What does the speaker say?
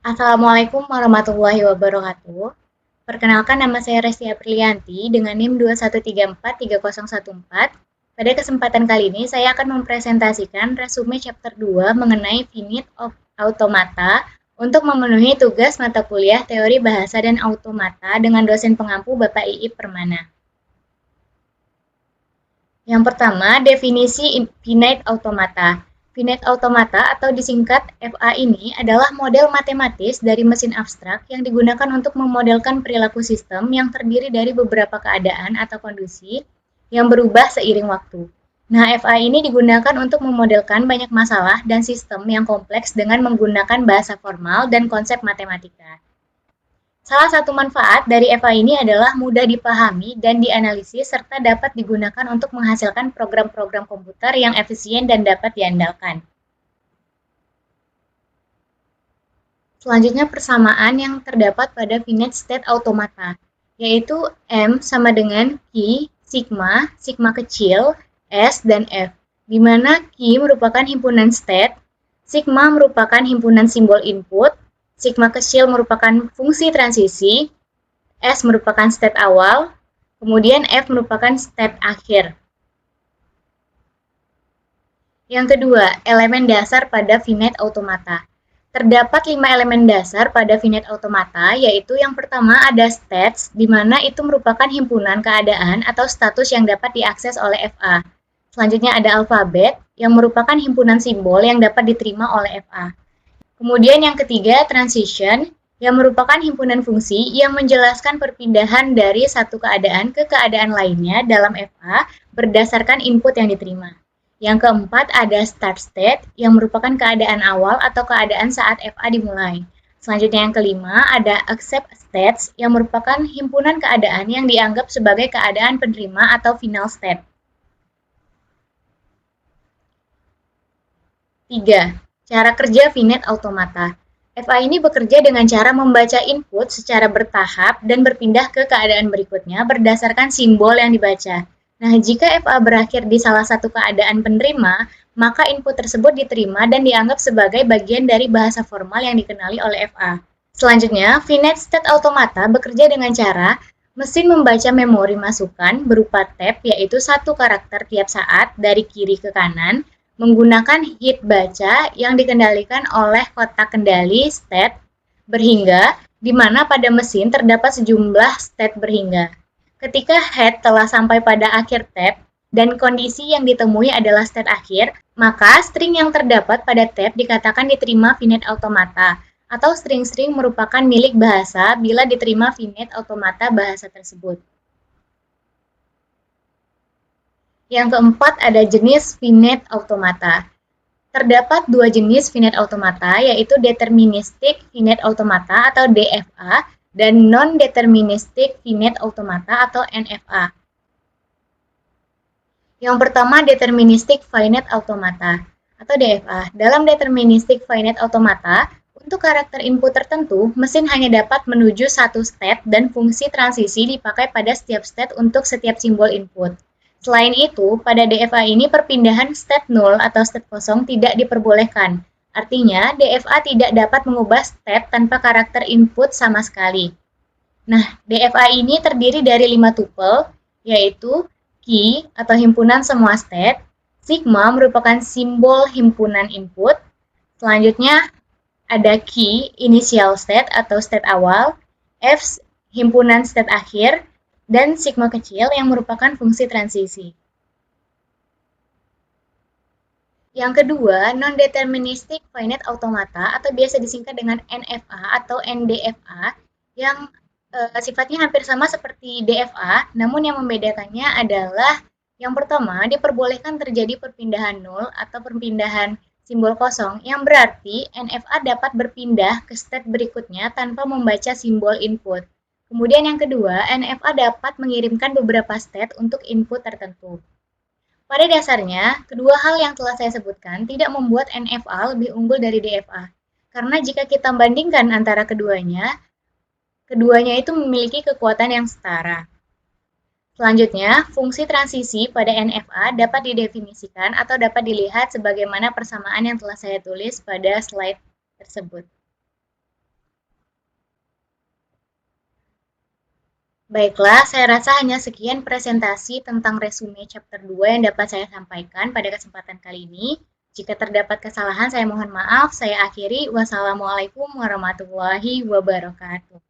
Assalamualaikum warahmatullahi wabarakatuh. Perkenalkan nama saya Resti Aprilianti dengan NIM 2134314. Pada kesempatan kali ini saya akan mempresentasikan resume chapter 2 mengenai finite automata untuk memenuhi tugas mata kuliah teori bahasa dan automata dengan dosen pengampu Bapak Iip Permana. Yang pertama, definisi finite automata. Finite automata atau disingkat FA ini adalah model matematis dari mesin abstrak yang digunakan untuk memodelkan perilaku sistem yang terdiri dari beberapa keadaan atau kondisi yang berubah seiring waktu. Nah, FA ini digunakan untuk memodelkan banyak masalah dan sistem yang kompleks dengan menggunakan bahasa formal dan konsep matematika. Salah satu manfaat dari EVA ini adalah mudah dipahami dan dianalisis serta dapat digunakan untuk menghasilkan program-program komputer yang efisien dan dapat diandalkan. Selanjutnya persamaan yang terdapat pada finite state automata, yaitu M sama dengan Q, sigma, sigma kecil, S, dan F, di mana Q merupakan himpunan state, sigma merupakan himpunan simbol input, sigma kecil merupakan fungsi transisi, S merupakan state awal, kemudian F merupakan state akhir. Yang kedua, elemen dasar pada finite automata. Terdapat 5 elemen dasar pada finite automata, yaitu yang pertama ada states, di mana itu merupakan himpunan keadaan atau status yang dapat diakses oleh FA. Selanjutnya ada alfabet, yang merupakan himpunan simbol yang dapat diterima oleh FA. Kemudian yang ketiga, transition, yang merupakan himpunan fungsi yang menjelaskan perpindahan dari satu keadaan ke keadaan lainnya dalam FA berdasarkan input yang diterima. Yang keempat ada start state, yang merupakan keadaan awal atau keadaan saat FA dimulai. Selanjutnya yang kelima ada accept states, yang merupakan himpunan keadaan yang dianggap sebagai keadaan penerima atau final state. 3. Cara kerja finite automata. FA ini bekerja dengan cara membaca input secara bertahap dan berpindah ke keadaan berikutnya berdasarkan simbol yang dibaca. Nah, jika FA berakhir di salah satu keadaan penerima, maka input tersebut diterima dan dianggap sebagai bagian dari bahasa formal yang dikenali oleh FA. Selanjutnya, finite state automata bekerja dengan cara mesin membaca memori masukan berupa tab, yaitu satu karakter tiap saat dari kiri ke kanan, menggunakan head baca yang dikendalikan oleh kotak kendali state berhingga, di mana pada mesin terdapat sejumlah state berhingga. Ketika head telah sampai pada akhir tab dan kondisi yang ditemui adalah state akhir, maka string yang terdapat pada tab dikatakan diterima finite automata, atau string-string merupakan milik bahasa bila diterima finite automata bahasa tersebut. Yang keempat ada jenis finite automata. Terdapat dua jenis finite automata, yaitu deterministic finite automata atau DFA dan non-deterministic finite automata atau NFA. Yang pertama, deterministic finite automata atau DFA. Dalam deterministic finite automata, untuk karakter input tertentu, mesin hanya dapat menuju satu state dan fungsi transisi dipakai pada setiap state untuk setiap simbol input. Selain itu, pada DFA ini perpindahan state null atau state kosong tidak diperbolehkan. Artinya, DFA tidak dapat mengubah state tanpa karakter input sama sekali. Nah, DFA ini terdiri dari 5 tuple, yaitu key atau himpunan semua state, sigma merupakan simbol himpunan input, selanjutnya ada key initial state atau state awal, F himpunan state akhir, dan sigma kecil yang merupakan fungsi transisi. Yang kedua, non-deterministic finite automata atau biasa disingkat dengan NFA atau NDFA yang sifatnya hampir sama seperti DFA, namun yang membedakannya adalah yang pertama, diperbolehkan terjadi perpindahan nol atau perpindahan simbol kosong, yang berarti NFA dapat berpindah ke state berikutnya tanpa membaca simbol input. Kemudian yang kedua, NFA dapat mengirimkan beberapa state untuk input tertentu. Pada dasarnya, kedua hal yang telah saya sebutkan tidak membuat NFA lebih unggul dari DFA. Karena jika kita bandingkan antara keduanya itu memiliki kekuatan yang setara. Selanjutnya, fungsi transisi pada NFA dapat didefinisikan atau dapat dilihat sebagaimana persamaan yang telah saya tulis pada slide tersebut. Baiklah, saya rasa hanya sekian presentasi tentang resume chapter 2 yang dapat saya sampaikan pada kesempatan kali ini. Jika terdapat kesalahan, saya mohon maaf. Saya akhiri. Wassalamualaikum warahmatullahi wabarakatuh.